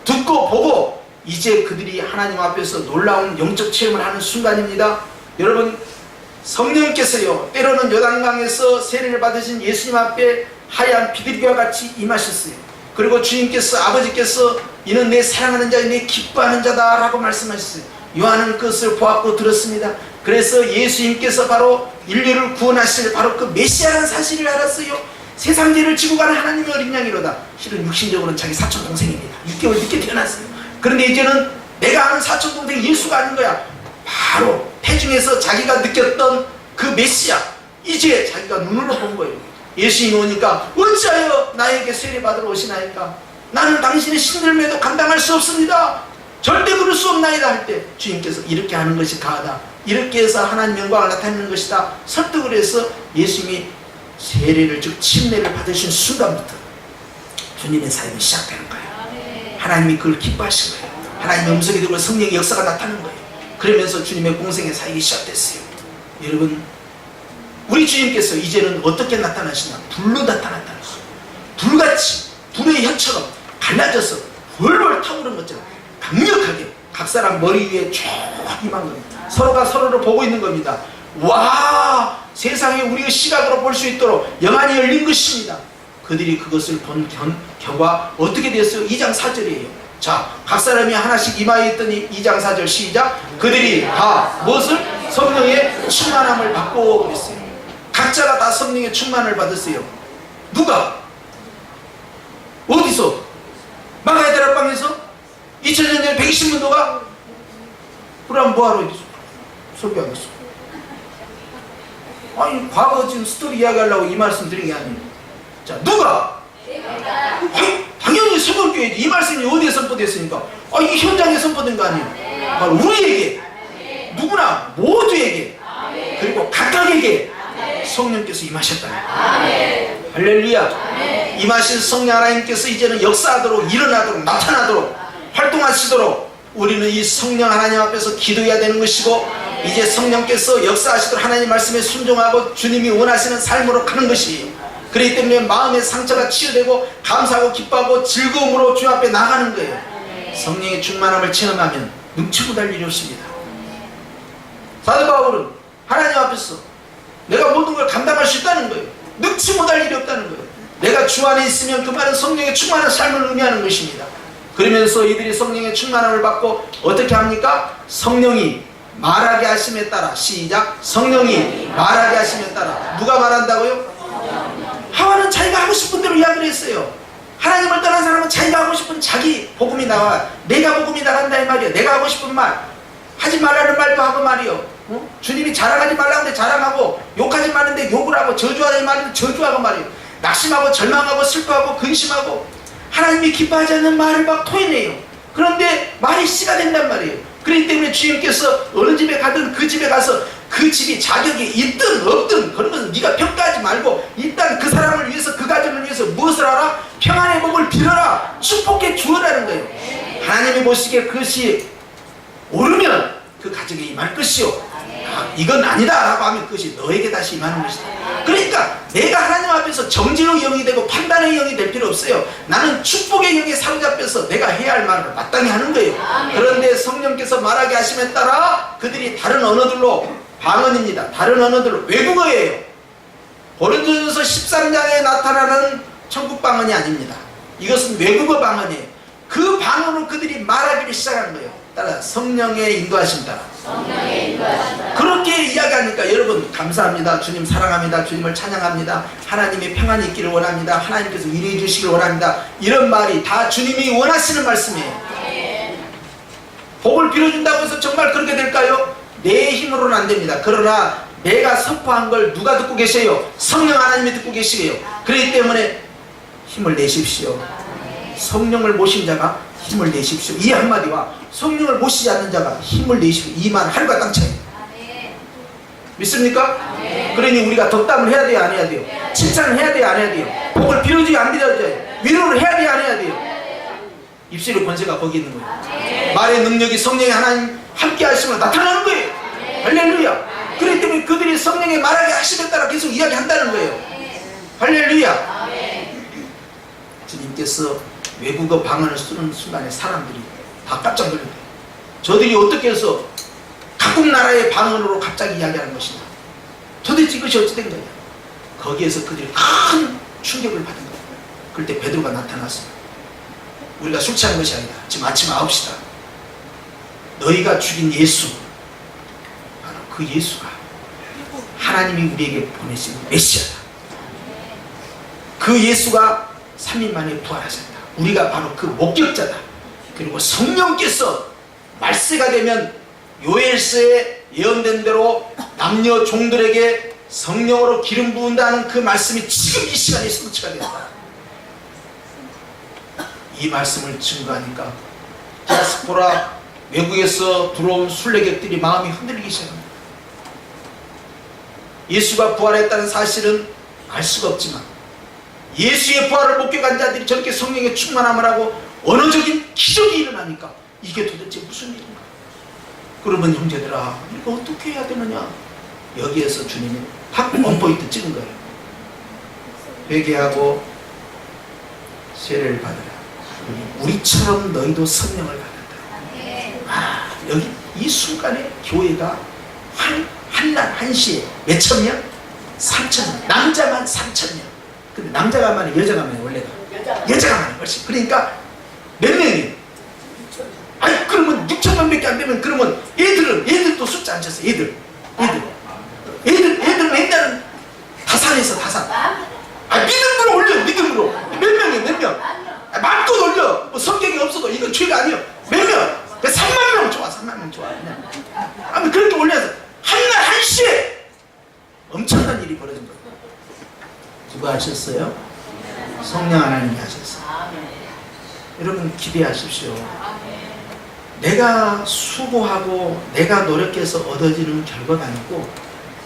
듣고 보고 이제 그들이 하나님 앞에서 놀라운 영적 체험을 하는 순간입니다. 여러분 성령께서요 때로는 요단강에서 세례를 받으신 예수님 앞에 하얀 비둘기와 같이 임하셨어요. 그리고 주님께서 아버지께서 이는 내 사랑하는 자여 내 기뻐하는 자다 라고 말씀하셨어요. 요한은 그것을 보았고 들었습니다. 그래서 예수님께서 바로 인류를 구원하실 바로 그 메시아라는 사실을 알았어요. 세상 죄를 지고 가는 하나님의 어린 양이로다. 실은 육신적으로는 자기 사촌 동생입니다. 6개월 늦게 태어났어요. 그런데 이제는 내가 아는 사촌 동생 예수가 아닌 거야. 바로 태중에서 자기가 느꼈던 그 메시아, 이제 자기가 눈으로 본 거예요. 예수님이 오니까 어찌하여 나에게 세례받으러 오시나이까? 나는 당신의 신들매도 감당할 수 없습니다. 절대 그럴 수 없나이다 할 때 주님께서 이렇게 하는 것이 가하다, 이렇게 해서 하나님 영광을 나타내는 것이다 설득을 해서 예수님이 세례를 즉 침례를 받으신 순간부터 주님의 사역이 시작되는 거예요. 하나님이 그걸 기뻐하신 거예요. 하나님의 음성이 들고 성령의 역사가 나타나는 거예요. 그러면서 주님의 공생의 사역이 시작됐어요. 여러분, 우리 주님께서 이제는 어떻게 나타나시냐? 불로 나타났다는 거예요. 불같이 불의 혀처럼 갈라져서 훨훨 타오르는 것처럼 강력하게 각 사람 머리 위에 쭉 임한 겁니다. 서로가 서로를 보고 있는 겁니다. 와, 세상에 우리의 시각으로 볼 수 있도록 영안이 열린 것입니다. 그들이 그것을 본 결과 어떻게 됐어요? 2장 4절이에요. 자, 각 사람이 하나씩 이마에 있더니 2장 4절 시작. 그들이 다 무엇을? 성령의 충만함을 받고 그랬어요. 각자가 다 성령의 충만을 받았어요. 누가? 어디서? 마가의 다락방에서? 2000년 전에 120문도가? 그럼 뭐하러 설교하겠어? 아니, 과거 지금 스토리 이야기하려고 이 말씀 드린 게 아니에요. 자, 누가? 당연히 세번교회지. 이 말씀이 어디에 선포됐습니까? 이 현장에 선포된 거 아니에요. 바로 우리에게, 누구나 모두에게, 그리고 각각에게 성령께서 임하셨다. 할렐루야. 임하신 성령 하나님께서 이제는 역사하도록, 일어나도록, 나타나도록, 활동하시도록 우리는 이 성령 하나님 앞에서 기도해야 되는 것이고, 이제 성령께서 역사하시도록 하나님 말씀에 순종하고 주님이 원하시는 삶으로 가는 것이에요. 그렇기 때문에 마음의 상처가 치유되고 감사하고 기뻐하고 즐거움으로 주 앞에 나가는 거예요. 성령의 충만함을 체험하면 능치 못할 일이 없습니다. 사도 바울은 하나님 앞에서 내가 모든 걸 감당할 수 있다는 거예요. 능치 못할 일이 없다는 거예요. 내가 주 안에 있으면 그 말은 성령의 충만한 삶을 의미하는 것입니다. 그러면서 이들이 성령의 충만함을 받고 어떻게 합니까? 성령이 말하게 하심에 따라, 시작. 성령이 말하게 하심에 따라. 누가 말한다고요? 하와는 자기가 하고 싶은 대로 이야기를 했어요. 하나님을 떠난 사람은 자기가 하고 싶은 자기 복음이 나와. 내가 복음이 나간다 이 말이에요. 내가 하고 싶은 말, 하지 말라는 말도 하고 말이요. 주님이 자랑하지 말라는데 자랑하고, 욕하지 말는데 욕을 하고, 저주하지 말는데 저주하고 말이에요. 낙심하고 절망하고 슬퍼하고 근심하고 하나님이 기뻐하지 않는 말을 막 토해내요. 그런데 말이 씨가 된단 말이에요. 그렇기 때문에 주님께서 어느 집에 가든 그 집에 가서 그 집이 자격이 있든 없든 그런 것은 네가 평가하지 말고 일단 그 사람을 위해서, 그 가정을 위해서 무엇을 하라? 평안의 복을 빌어라, 축복해 주어라는 거예요. 하나님이 보시기에 그것이 옳으면 그 가정에 임할 것이요, 이건 아니다 라고 하면 그것이 너에게 다시 임하는 것이다. 그러니까 내가 하나님 앞에서 정죄의 영이 되고 판단의 영이 될 필요 없어요. 나는 축복의 영에 사로잡혀서 내가 해야 할 말을 마땅히 하는 거예요. 그런데 성령께서 말하게 하심에 따라 그들이 다른 언어들로, 방언입니다. 다른 언어들로, 외국어예요. 고린도전서 13장에 나타나는 천국 방언이 아닙니다. 이것은 외국어 방언이에요. 그 방언으로 그들이 말하기를 시작하는 거예요. 따라 성령의 인도하심 따라. 그렇게 이야기하니까 여러분 감사합니다. 주님 사랑합니다. 주님을 찬양합니다. 하나님의 평안이 있기를 원합니다. 하나님께서 위로해 주시길 원합니다. 이런 말이 다 주님이 원하시는 말씀이에요. 복을 빌어준다고 해서 정말 그렇게 될까요? 내 힘으로는 안 됩니다. 그러나 내가 선포한 걸 누가 듣고 계세요? 성령 하나님이 듣고 계시게요. 그렇기 때문에 힘을 내십시오. 성령을 모신 자가 힘을 내십시오. 이 한마디와 성령을 모시지 않는 자가 힘을 내십시오. 이 말 하늘과 땅 차이. 믿습니까? 그러니 우리가 덕담을 해야 돼요, 안 해야 돼요? 칭찬을 해야 돼요, 안 해야 돼요? 복을 빌어줘야 안 빌어줘야 위로를 해야 돼요, 안 해야 돼요? 입술의 권세가 거기 있는 거예요. 말의 능력이 성령의 하나님 함께 하심으로 나타나는 거예요. 할렐루야. 그렇기 때문에 그들이 성령의 말하게 하심에 따라 계속 이야기한다는 거예요. 할렐루야. 주님께서 외국어 방언을 쓰는 순간에 사람들이 다 깜짝 놀랐대요. 저들이 어떻게 해서 각국 나라의 방언으로 갑자기 이야기하는 것이냐. 도대체 이것이 어찌 된 거냐. 거기에서 그들이 큰 충격을 받은 거예요. 그럴 때 베드로가 나타났습니다. 우리가 술 취한 것이 아니다. 지금 아침 9시다. 너희가 죽인 예수, 바로 그 예수가 하나님이 우리에게 보내신 메시아다. 그 예수가 3일 만에 부활하셨다. 우리가 바로 그 목격자다. 그리고 성령께서 말세가 되면 요엘서에 예언된 대로 남녀 종들에게 성령으로 기름 부은다는 그 말씀이 지금 이 시간에 성취가 된다. 이 말씀을 증거하니까 디아스포라 외국에서 들어온 순례객들이 마음이 흔들리기 시작합니다. 예수가 부활했다는 사실은 알 수가 없지만 예수의 부활을 목격한 자들이 저렇게 성령의 충만함을 하고 언어적인 기적이 일어나니까 이게 도대체 무슨 일인가. 그러면 형제들아, 이거 어떻게 해야 되느냐. 여기에서 주님이 딱 원포인트 찍은 거예요. 회개하고 세례를 받으라. 우리처럼 너희도 성령을 받았다. 여기 이 순간에 교회가 한날 한시에 몇천 명? 3,000명. 남자만 3,000명. 근데 남자가 많이 여자가 많이 원래가 여자가 많이 훨씬. 그러니까 몇 명이? 아니 그러면 6,000명밖에 안 되면 그러면 얘들도 숫자 안 쳤어. 얘들 맨날은 다산에서 다산. 믿음으로 올려. 믿음으로 몇 명이에요? 몇 명? 마음껏 올려. 뭐 성경이 없어도 이건 죄가 아니에요. 몇 명? 3만 명 좋아. 3만 명 좋아. 그냥 그렇게 올려서 한날 한시에 엄청난 일이 벌어진 거예요. 누가 하셨어요? 성령 하나님이 하셨어요. 여러분 기대하십시오. 내가 수고하고 내가 노력해서 얻어지는 결과가 아니고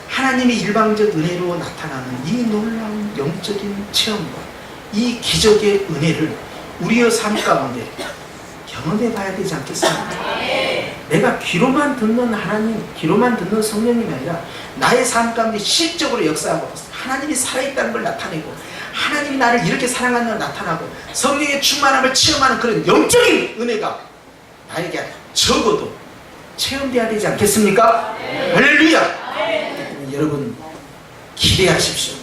하나님이 일방적 은혜로 나타나는 이 놀라운 영적인 체험과 이 기적의 은혜를 우리의 삶 가운데 경험해 봐야 되지 않겠습니까? 내가 귀로만 듣는 하나님, 귀로만 듣는 성령님이 아니라 나의 삶 가운데 실적으로 역사하고 하나님이 살아있다는 걸 나타내고 하나님이 나를 이렇게 사랑하는 걸 나타나고 성령의 충만함을 체험하는 그런 영적인 은혜가 나에게 적어도 체험돼야 되지 않겠습니까? 할렐루야! 여러분 기대하십시오.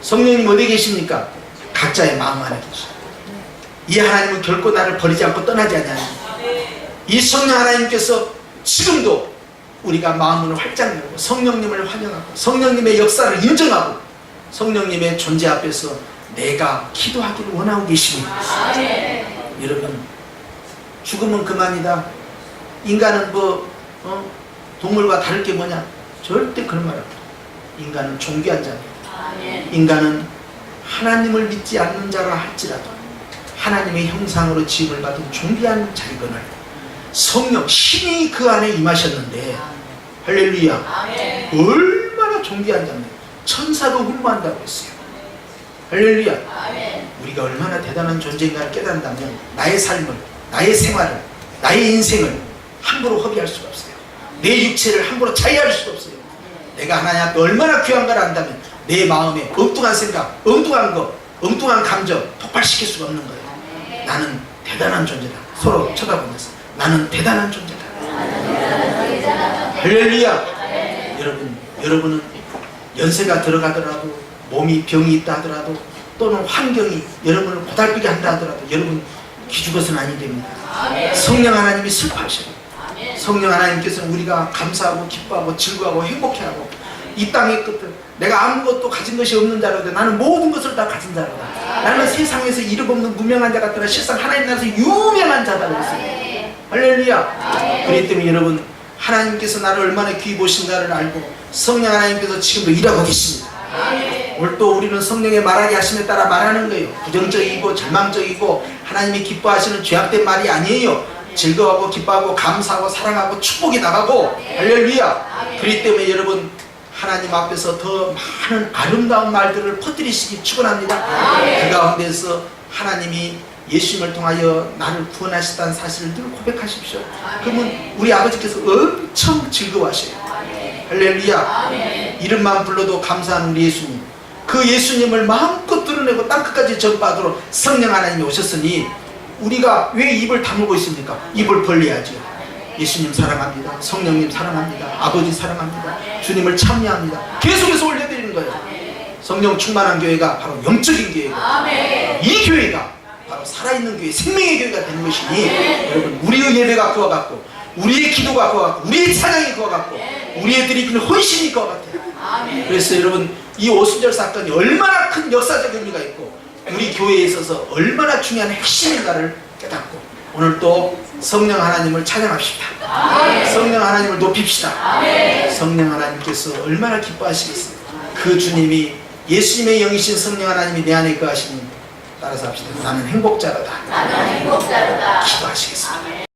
성령님 어디 계십니까? 각자의 마음 안에 계십니다. 이 하나님은 결코 나를 버리지 않고 떠나지 않냐니 이 성령 하나님께서 지금도 우리가 마음을 활짝 열고 성령님을 환영하고 성령님의 역사를 인정하고 성령님의 존재 앞에서 내가 기도하기를 원하고 계십니다. 여러분 죽으면 그만이다. 인간은 동물과 다를 게 뭐냐? 절대 그런 말 없다. 인간은 존귀한 자입니다. 인간은 하나님을 믿지 않는 자라 할지라도 하나님의 형상으로 지음을 받은 존귀한 자이거늘 성령 신이 그 안에 임하셨는데 할렐루야. 얼마나 존귀한 자입니다. 천사도 흠모한다고 했어요. 할렐루야. 우리가 얼마나 대단한 존재인가를 깨닫는다면 나의 삶을, 나의 생활을, 나의 인생을 함부로 허비할 수가 없어요. 내 육체를 함부로 차이할 수가 없어요. 내가 하나님 앞에 얼마나 귀한가를 안다면 내 마음에 엉뚱한 생각, 엉뚱한 것, 엉뚱한 감정 폭발시킬 수가 없는 거예요. 나는 대단한 존재다. 서로 쳐다보면서 나는 대단한 존재다. 할렐루야. 여러분은 연세가 들어가더라도 몸이 병이 있다 하더라도 또는 환경이 여러분을 고달프게 한다 하더라도 여러분 기죽어서는 아니 됩니다. 성령 하나님이 슬퍼하셔요. 성령 하나님께서는 우리가 감사하고 기뻐하고 즐거워하고 행복해하고 이 땅의 끝을 내가 아무것도 가진 것이 없는 자로다. 나는 모든 것을 다 가진 자로다. 나는 세상에서 이름 없는 무명한 자 같더라. 실상 하나님 나라에서 유명한 자다 그랬어요. 할렐루야. 그렇기 때문에 여러분 하나님께서 나를 얼마나 귀히 보신가를 알고 성령 하나님께서 지금도 일하고 계십니다. 오늘 또 우리는 성령의 말하게 하심에 따라 말하는 거예요. 부정적이고 절망적이고 하나님이 기뻐하시는 죄악된 말이 아니에요. 즐거워하고 기뻐하고 감사하고 사랑하고 축복이 나가고 할렐루야. 그렇기 때문에 여러분 하나님 앞에서 더 많은 아름다운 말들을 퍼뜨리시기 축원합니다. 그 가운데서 하나님이 예수님을 통하여 나를 구원하셨다는 사실을 늘 고백하십시오. 그러면 우리 아버지께서 엄청 즐거워하셔요. 할렐루야. 이름만 불러도 감사하는 우리 예수님, 그 예수님을 마음껏 드러내고 땅끝까지 전파하도록 성령 하나님이 오셨으니 우리가 왜 입을 다물고 있습니까? 입을 벌려야죠. 예수님 사랑합니다. 성령님 사랑합니다. 아버지 사랑합니다. 주님을 찬미합니다. 계속해서 올려드리는 거예요. 성령 충만한 교회가 바로 영적인 교회고, 이 교회가 바로 살아있는 교회, 생명의 교회가 되는 것이니, 여러분, 우리의 예배가 그와 같고, 우리의 기도가 그와 같고, 우리의 찬양이 그와 같고, 우리의 드리는 헌신이 그와 같아요. 그래서 여러분, 이 오순절 사건이 얼마나 큰 역사적 의미가 있고, 우리 교회에 있어서 얼마나 중요한 핵심인가를 깨닫고, 오늘 또 성령 하나님을 찬양합시다. 성령 하나님을 높입시다. 성령 하나님께서 얼마나 기뻐하시겠습니까? 그 주님이, 예수님의 영이신 성령 하나님이 내 안에 거하시니, 따라서 합시다. 나는 행복자로다. 기도하시겠습니다.